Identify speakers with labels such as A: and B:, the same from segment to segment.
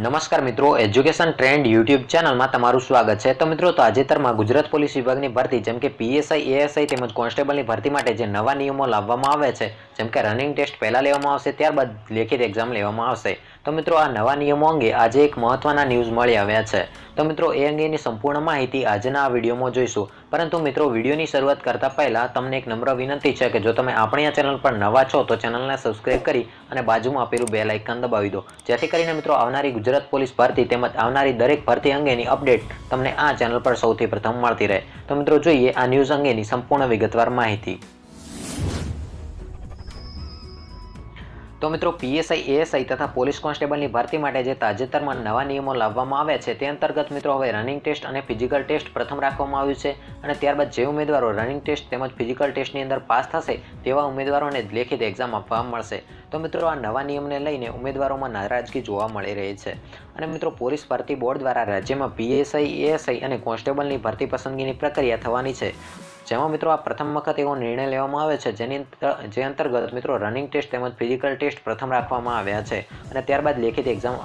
A: નમસ્કાર મિત્રો, education trend YouTube ચેનલમાં તમારું સ્વાગત છે। તો મિત્રો, તાજેતરમાં ગુજરાત પોલીસ વિભાગની ભરતી જેમ કે પીએસઆઈ, એએસઆઈ તેમજ કોન્સ્ટેબલની ભરતી માટે જે નવા નિયમો લાવવામાં આવે છે, જેમ કે રનિંગ ટેસ્ટ પહેલા લેવામાં આવશે, ત્યારબાદ લેખિત એક્ઝામ લેવામાં આવશે। તો મિત્રો, આ નવા નિયમો અંગે આજે એક મહત્વના ન્યૂઝ મળી આવ્યા છે। તો મિત્રો, એ અંગેની સંપૂર્ણ માહિતી આજના આ વિડીયોમાં જોઈશું। પરંતુ મિત્રો, વિડીયોની શરૂઆત કરતા પહેલા તમને એક નમ્ર વિનંતી છે કે જો તમે આપણી આ ચેનલ પર નવા છો તો ચેનલને સબસ્ક્રાઇબ કરી અને બાજુમાં આપેલું બેલ આઇકન દબાવી દો, જેથી કરીને મિત્રો આવનારી ગુજરાત પોલીસ ભરતી તેમજ આવનારી દરેક ભરતી અંગેની અપડેટ તમને આ ચેનલ પર સૌથી પ્રથમ મળતી રહે। તો મિત્રો, જોઈએ આ ન્યૂઝ અંગેની સંપૂર્ણ વિગતવાર માહિતી। તો મિત્રો, પીએસઆઈ, એએસઆઈ તથા પોલીસ કોન્સ્ટેબલની ભરતી માટે જે તાજેતરમાં નવા નિયમો લાવવામાં આવ્યા છે તે અંતર્ગત મિત્રો હવે રનિંગ ટેસ્ટ અને ફિઝિકલ ટેસ્ટ પ્રથમ રાખવામાં આવ્યું છે અને ત્યારબાદ જે ઉમેદવારો રનિંગ ટેસ્ટ તેમજ ફિઝિકલ ટેસ્ટની અંદર પાસ થશે તેવા ઉમેદવારોને લેખિત એક્ઝામ આપવામાં મળશે। તો મિત્રો, આ નવા નિયમને લઈને ઉમેદવારોમાં નારાજગી જોવા મળી રહી છે અને મિત્રો, પોલીસ ભરતી બોર્ડ દ્વારા રાજ્યમાં પીએસઆઈ, એએસઆઈ અને કોન્સ્ટેબલની ભરતી પસંદગીની પ્રક્રિયા થવાની છે, જેમાં મિત્રો આ પ્રથમ વખત એવો નિર્ણય લેવામાં આવે છે જે અંતર્ગત મિત્રો રનિંગ ટેસ્ટ તેમજ ફિઝિકલ ટેસ્ટ પ્રથમ રાખવામાં આવ્યા છે અને ત્યારબાદ લેખિત એક્ઝામ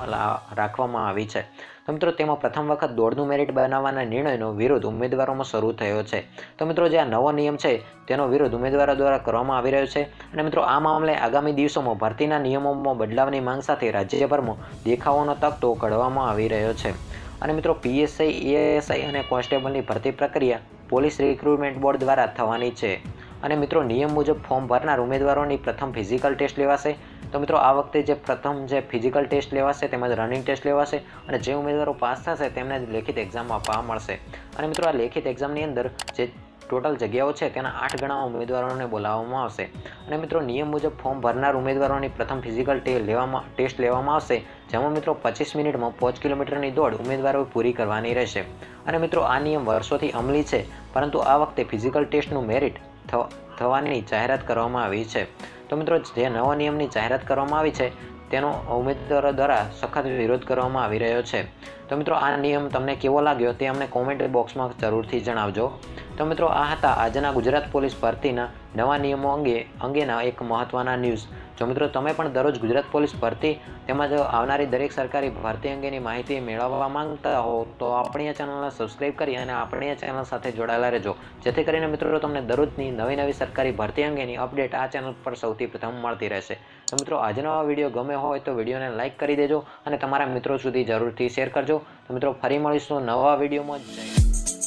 A: રાખવામાં આવી છે। તો મિત્રો, તેમાં પ્રથમ વખત દોડનું મેરિટ બનાવવાના નિર્ણયનો વિરોધ ઉમેદવારોમાં શરૂ થયો છે। તો મિત્રો, જે આ નવો નિયમ છે તેનો વિરોધ ઉમેદવારો દ્વારા કરવામાં આવી રહ્યો છે અને મિત્રો, આ મામલે આગામી દિવસોમાં ભરતીના નિયમોમાં બદલાવની માંગ સાથે રાજ્યભરમાં દેખાવોનો તખતો કાઢવામાં આવી રહ્યો છે અને મિત્રો, પીએસઆઈ, એએસઆઈ અને કોન્સ્ટેબલની ભરતી પ્રક્રિયા પોલીસ રિક્રુટમેન્ટ બોર્ડ દ્વારા થવાની છે અને મિત્રો, નિયમ મુજબ ફોર્મ ભરનાર ઉમેદવારોની પ્રથમ ફિઝિકલ ટેસ્ટ લેવાશે। તો મિત્રો, આ વખતે જે પ્રથમ ફિઝિકલ ટેસ્ટ લેવાશે તેમજ રનિંગ ટેસ્ટ લેવાશે અને જે ઉમેદવારો પાસ થશે તેમને લેખિત એક્ઝામ આપવા મળશે અને મિત્રો, આ લેખિત એક્ઝામની અંદર જે ટોટલ જગ્યાઓ છે તેના 8 ગણા ઉમેદવારોને બોલાવવામાં આવશે અને મિત્રો, નિયમ મુજબ ફોર્મ ભરનાર ઉમેદવારોની પ્રથમ ફિઝિકલ ટેસ્ટ લેવામાં આવશે, જેમાં મિત્રો 25 મિનિટમાં 5 કિલોમીટરની દોડ ઉમેદવારોએ પૂરી કરવાની રહેશે અને મિત્રો, આ નિયમ વર્ષોથી અમલી છે, પરંતુ આ વખતે ફિઝિકલ ટેસ્ટનું મેરિટ થવાની જાહેરાત કરવામાં આવી છે। તો મિત્રો, જે નવા નિયમની જાહેરાત કરવામાં આવી છે તેનો ઉમેદવારો દ્વારા સખત વિરોધ કરવામાં આવી રહ્યો છે। તો મિત્રો, આ નિયમ તમને કેવો લાગ્યો તે અમને કોમેન્ટ બોક્સમાં જરૂરથી જણાવજો। તો મિત્રો, આ હતા આજના ગુજરાત પોલીસ ભરતીના નવા નિયમો અંગેના એક મહત્વના ન્યૂઝ। જો મિત્રો, તમે પણ દરરોજ ગુજરાત પોલીસ ભરતી તેમજ આવનારી દરેક સરકારી ભરતી અંગેની માહિતી મેળવવા માંગતા હો તો આપણી આ ચેનલને સબસ્ક્રાઇબ કરી અને આપણી આ ચેનલ સાથે જોડાયેલા રહેજો, જેથી કરીને મિત્રો તમને દરરોજની નવી સરકારી ભરતી અંગેની અપડેટ આ ચેનલ પર સૌથી પ્રથમ મળતી રહેશે। તો મિત્રો, આજનો આ વિડીયો ગમે હોય તો વિડીયોને લાઇક કરી દેજો અને તમારા મિત્રો સુધી જરૂરથી શેર કરજો। તો મિત્રો, ફરી મળીશું નવા વિડીયોમાં। જય